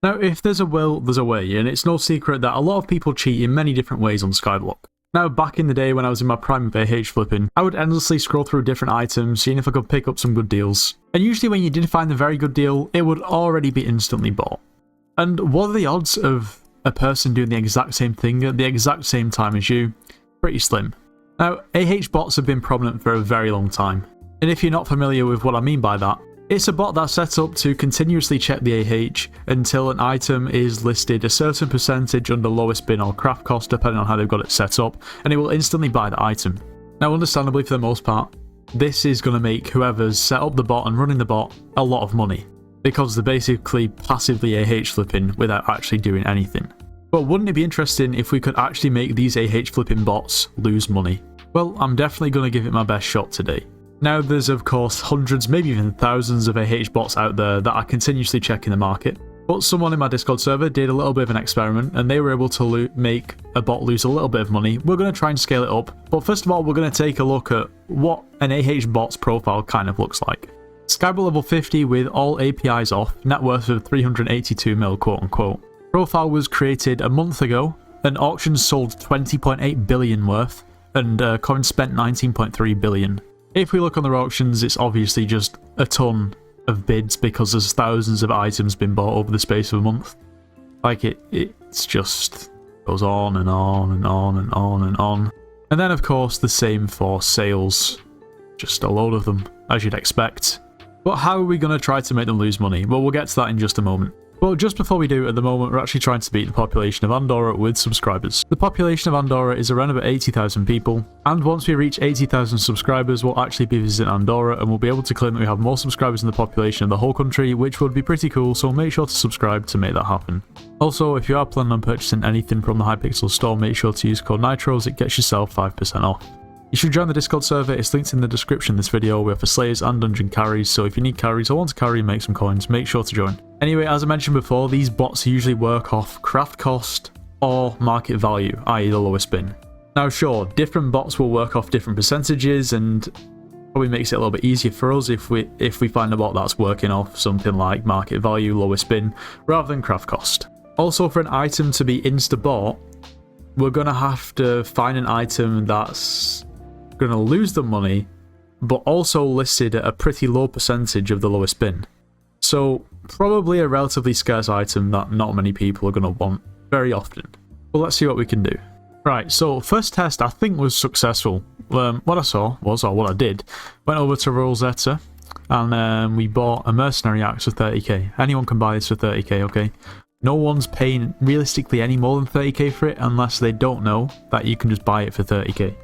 Now, if there's a will, there's a way, and it's no secret that a lot of people cheat in many different ways on SkyBlock. Now, back in the day when I was in my prime of AH flipping, I would endlessly scroll through different items, seeing if I could pick up some good deals. And usually when you did find the very good deal, it would already be instantly bought. And what are the odds of a person doing the exact same thing at the exact same time as you? Pretty slim. Now, AH bots have been prominent for a very long time. And if you're not familiar with what I mean by that, it's a bot that's set up to continuously check the AH until an item is listed a certain percentage under lowest bin or craft cost, depending on how they've got it set up, and it will instantly buy the item. Now, understandably, for the most part, this is going to make whoever's set up the bot and running the bot a lot of money, because they're basically passively AH flipping without actually doing anything. But wouldn't it be interesting if we could actually make these AH flipping bots lose money? Well, I'm definitely going to give it my best shot today. Now, there's of course hundreds, maybe even thousands of AH bots out there that are continuously checking the market, but someone in my Discord server did a little bit of an experiment and they were able to make a bot lose a little bit of money. We're going to try and scale it up, but first of all we're going to take a look at what an AH bot's profile kind of looks like. SkyBlock level 50 with all APIs off, net worth of 382 mil quote unquote. Profile was created a month ago, and auctions sold 20.8 billion worth, and coins spent 19.3 billion. If we look on their auctions, it's obviously just a ton of bids because there's thousands of items been bought over the space of a month. Like it's just goes on and on and on and on and on. And then of course the same for sales, just a load of them, as you'd expect. But how are we going to try to make them lose money? Well, we'll get to that in just a moment. Well, just before we do, at the moment, we're actually trying to beat the population of Andorra with subscribers. The population of Andorra is around about 80,000 people, and once we reach 80,000 subscribers, we'll actually be visiting Andorra, and we'll be able to claim that we have more subscribers than the population of the whole country, which would be pretty cool, so make sure to subscribe to make that happen. Also, if you are planning on purchasing anything from the Hypixel store, make sure to use code NITRO as it gets yourself 5% off. You should join the Discord server, it's linked in the description of this video. We offer slayers and dungeon carries, so if you need carries or want to carry and make some coins, make sure to join. Anyway, as I mentioned before, these bots usually work off craft cost or market value, i.e. the lowest bin. Now sure, different bots will work off different percentages, and probably makes it a little bit easier for us if we find a bot that's working off something like market value, lowest bin, rather than craft cost. Also, for an item to be insta-bought, we're going to have to find an item that's going to lose the money, but also listed at a pretty low percentage of the lowest bin. So probably a relatively scarce item that not many people are going to want very often. But let's see what we can do. Right, so first test I think was successful. What I saw was, or what I did, went over to Rosetta and we bought a mercenary axe for 30k. Anyone can buy this for 30k, okay? No one's paying realistically any more than 30k for it unless they don't know that you can just buy it for 30k.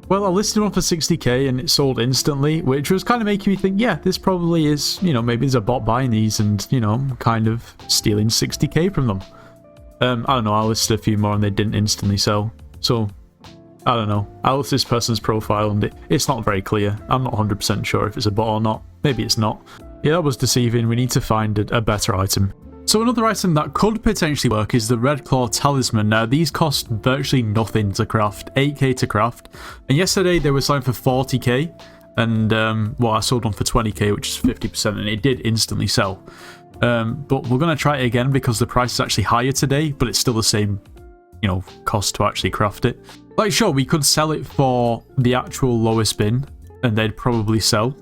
Well, I listed one for 60k and it sold instantly, which was kind of making me think, yeah, this probably is, you know, maybe there's a bot buying these and, you know, kind of stealing 60k from them. I don't know, I listed a few more and they didn't instantly sell. So, I don't know. I listed this person's profile and it's not very clear. I'm not 100% sure if it's a bot or not. Maybe it's not. Yeah, that was deceiving. We need to find a better item. So another item that could potentially work is the Red Claw Talisman. Now these cost virtually nothing to craft, 8k to craft, and yesterday they were selling for 40k, and well, I sold one for 20k, which is 50%, and it did instantly sell. But we're going to try it again because the price is actually higher today, but it's still the same, you know, cost to actually craft it. Like sure, we could sell it for the actual lowest bin and they'd probably sell.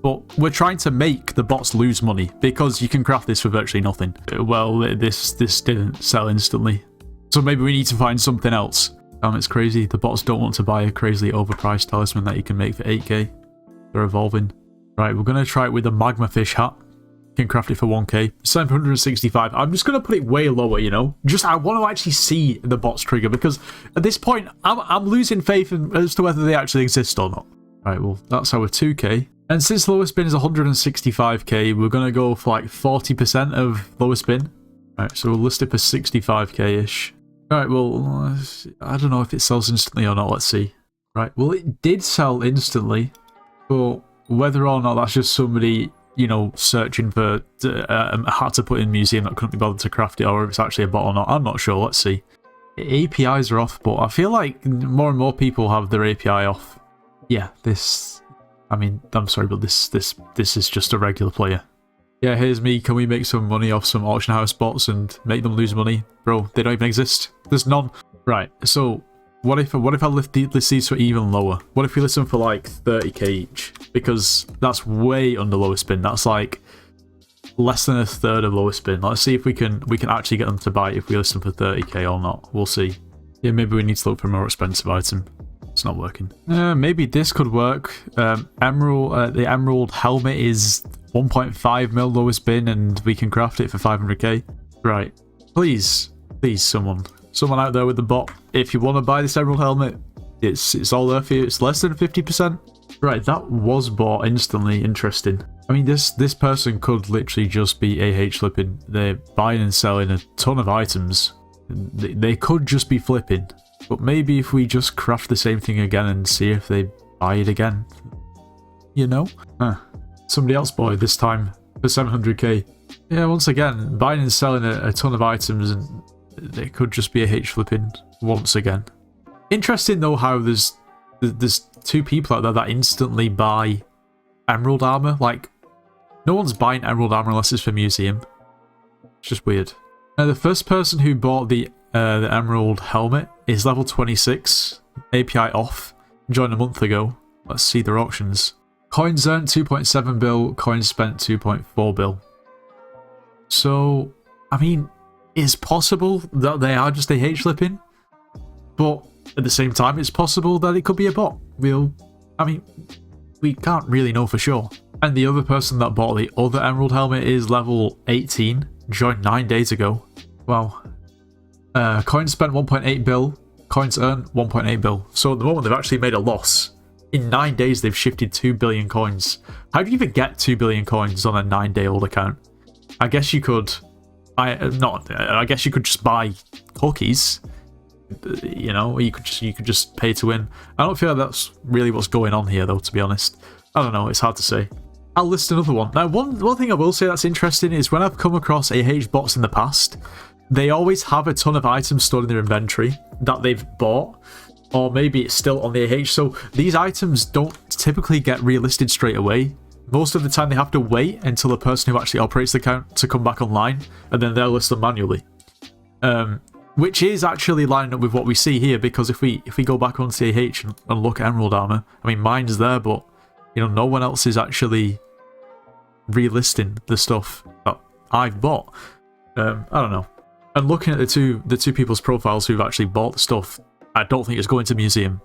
But we're trying to make the bots lose money because you can craft this for virtually nothing. Well, this didn't sell instantly. So maybe we need to find something else. It's crazy. The bots don't want to buy a crazily overpriced talisman that you can make for 8k. They're evolving. Right, we're going to try it with a magma fish hat. You can craft it for 1k. 765. I'm just going to put it way lower, you know. Just I want to actually see the bots trigger because at this point, I'm losing faith as to whether they actually exist or not. Right, well, that's our 2k. And since lowest bin is 165k, we're going to go for like 40% of lowest bin. Right, so we'll list it for 65k-ish. Alright, well, I don't know if it sells instantly or not, let's see. Right, well it did sell instantly, but whether or not that's just somebody, you know, searching for a hat to put in a museum that couldn't be bothered to craft it, or if it's actually a bot or not, I'm not sure, let's see. APIs are off, but I feel like more and more people have their API off. Yeah, this... I mean, I'm sorry, but this is just a regular player. Yeah, here's me. Can we make some money off some auction house bots and make them lose money? Bro, they don't even exist. There's none. Right, so what if I list these for even lower? What if we list them for like 30k each? Because that's way under lowest spin. That's like less than a third of lowest spin. Let's see if we can actually get them to buy it if we list them for 30k or not. We'll see. Yeah, maybe we need to look for a more expensive item. It's not working. Maybe this could work. The emerald helmet is 1.5 mil lowest bin, and we can craft it for 500k. Right. Please, someone out there with the bot. If you want to buy this emerald helmet, it's all there for you. It's less than 50%. Right, that was bought instantly. Interesting. I mean, this person could literally just be AH flipping. They're buying and selling a ton of items. They could just be flipping. But maybe if we just craft the same thing again and see if they buy it again. You know? Somebody else bought it this time for 700k. Yeah, once again, buying and selling a ton of items, and they could just be AH flipping once again. Interesting though how there's two people out there that instantly buy emerald armor. Like, no one's buying emerald armor unless it's for museum. It's just weird. Now, the first person who bought the emerald helmet is level 26, API off, joined a month ago. Let's see their auctions. Coins earned 2.7 bill, coins spent 2.4 bill. So, I mean, it's possible that they are just AH flipping, but at the same time, it's possible that it could be a bot. We can't really know for sure. And the other person that bought the other emerald helmet is level 18, joined 9 days ago. Wow. Coins spent 1.8 bill, coins earned 1.8 bill. So at the moment, they've actually made a loss. In 9 days, they've shifted 2 billion coins. How do you even get 2 billion coins on a 9-day-old account? I guess you could... I guess you could just buy cookies. You know, you could just pay to win. I don't feel like that's really what's going on here, though, to be honest. I don't know, it's hard to say. I'll list another one. Now, one thing I will say that's interesting is when I've come across AH bots in the past, they always have a ton of items stored in their inventory that they've bought, or maybe it's still on the AH. So these items don't typically get relisted straight away. Most of the time they have to wait until the person who actually operates the account to come back online, and then they'll list them manually. Which is actually lining up with what we see here, because if we go back onto the AH and look at emerald armor, I mean, mine's there, but you know, no one else is actually relisting the stuff that I've bought. I don't know. And looking at the two people's profiles who've actually bought the stuff, I don't think it's going to museum.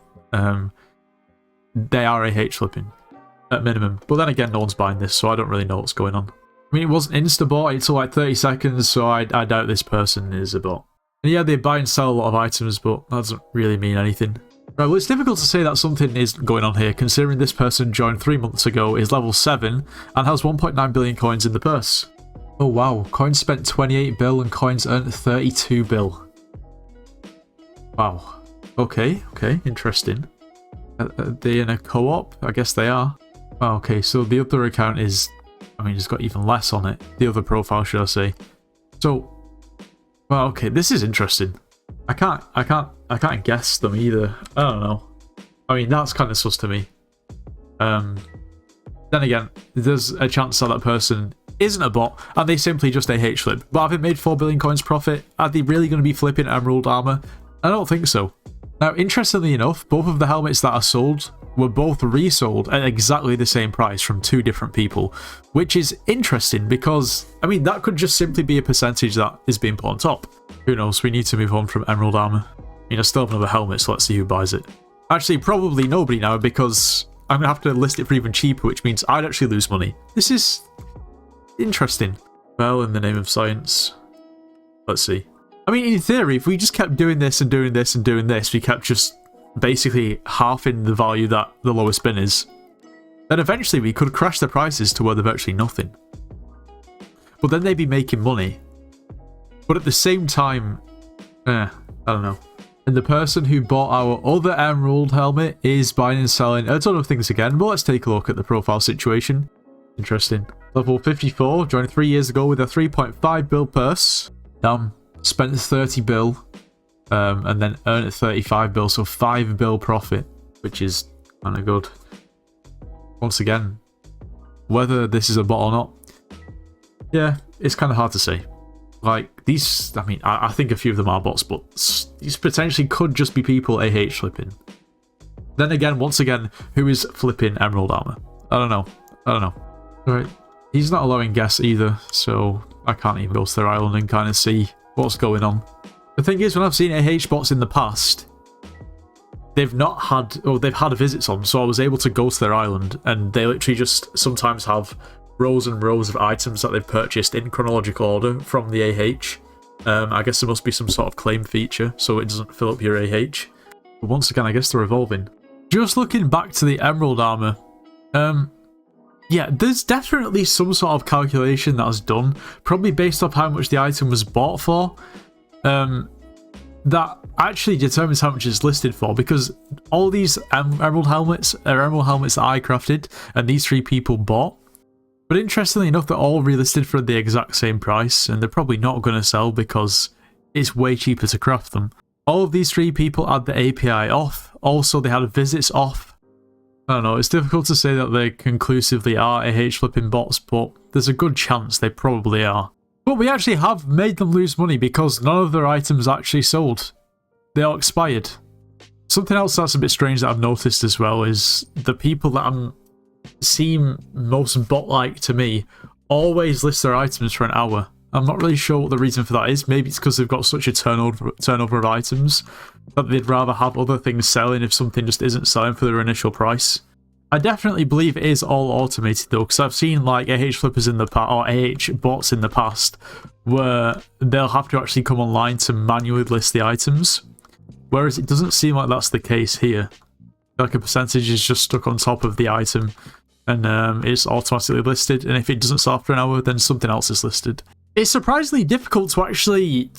They are AH flipping at minimum. But then again, no one's buying this, so I don't really know what's going on. I mean, it wasn't insta-bought, it's like 30 seconds, so I doubt this person is a bot. And yeah, they buy and sell a lot of items, but that doesn't really mean anything. Right, well, it's difficult to say that something is going on here, considering this person joined 3 months ago, is level 7, and has 1.9 billion coins in the purse. Oh wow, coins spent 28 bill and coins earned 32 bill. Wow. Okay, interesting. Are they in a co-op? I guess they are. Oh, okay, so the other account is... I mean, it's got even less on it. The other profile, should I say. So... Well, okay, this is interesting. I can't guess them either. I don't know. I mean, that's kind of sus to me. Then again, there's a chance that person isn't a bot, and they simply just AH flip. But having made 4 billion coins profit, are they really going to be flipping emerald armor? I don't think so. Now, interestingly enough, both of the helmets that are sold were both resold at exactly the same price from 2 different people, which is interesting because, I mean, that could just simply be a percentage that is being put on top. Who knows, we need to move on from emerald armor. I mean, I still have another helmet, so let's see who buys it. Actually, probably nobody now, because I'm going to have to list it for even cheaper, which means I'd actually lose money. This is interesting. Well, in the name of science. Let's see. I mean, in theory, if we just kept doing this and doing this and doing this, we kept just basically halving the value that the lowest bin is, then eventually we could crash the prices to where they're virtually nothing. But then they'd be making money. But at the same time, I don't know. And the person who bought our other emerald helmet is buying and selling a ton of things again, but let's take a look at the profile situation. Interesting. Level 54, joined 3 years ago with a 3.5 bill purse. Damn. Spent 30 bill, and then earned 35 bill, so 5 bill profit, which is kind of good. Once again, whether this is a bot or not, Yeah, it's kind of hard to say. Like, these, I mean, I think a few of them are bots, but these potentially could just be people AH flipping. Then again, once again, who is flipping emerald armor? I don't know. Alright, he's not allowing guests either, so I can't even go to their island and kind of see what's going on. The thing is, when I've seen AH bots in the past, they've had visits on, so I was able to go to their island, and they literally just sometimes have rows and rows of items that they've purchased in chronological order from the AH. I guess there must be some sort of claim feature, so it doesn't fill up your AH. But once again, I guess they're evolving. Just looking back to the emerald armor, yeah, there's definitely some sort of calculation that was done, probably based off how much the item was bought for, that actually determines how much it's listed for, because all these emerald helmets are emerald helmets that I crafted, and these 3 people bought. But interestingly enough, they're all relisted for the exact same price, and they're probably not going to sell because it's way cheaper to craft them. All of these 3 people had the API off, also they had visits off. I don't know, it's difficult to say that they conclusively are AH flipping bots, but there's a good chance they probably are. But we actually have made them lose money because none of their items actually sold. They all expired. Something else that's a bit strange that I've noticed as well is the people that seem most bot-like to me always list their items for an hour. I'm not really sure what the reason for that is. Maybe it's because they've got such a turnover of items that they'd rather have other things selling if something just isn't selling for their initial price. I definitely believe it is all automated though, because I've seen like AH flippers in the past, or AH bots in the past, where they'll have to actually come online to manually list the items, whereas it doesn't seem like that's the case here. Like a percentage is just stuck on top of the item, and it's automatically listed, and if it doesn't sell after an hour, then something else is listed. It's surprisingly difficult to actually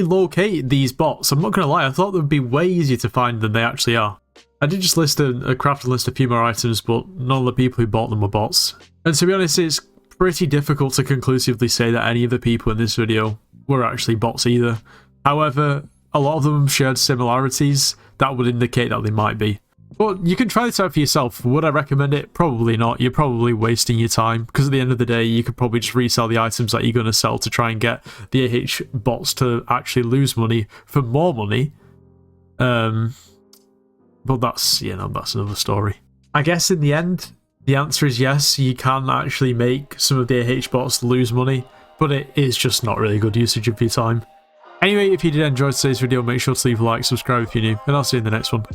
locate these bots. I'm not going to lie, I thought they would be way easier to find than they actually are. I did just list a crafted list a few more items, but none of the people who bought them were bots. And to be honest, it's pretty difficult to conclusively say that any of the people in this video were actually bots either. However, a lot of them shared similarities that would indicate that they might be. But you can try this out for yourself. Would I recommend it? Probably not. You're probably wasting your time, because at the end of the day, you could probably just resell the items that you're going to sell to try and get the AH bots to actually lose money for more money. But that's, you know, that's another story. I guess in the end, the answer is yes, you can actually make some of the AH bots lose money, but it is just not really good usage of your time. Anyway, if you did enjoy today's video, make sure to leave a like, subscribe if you're new, and I'll see you in the next one.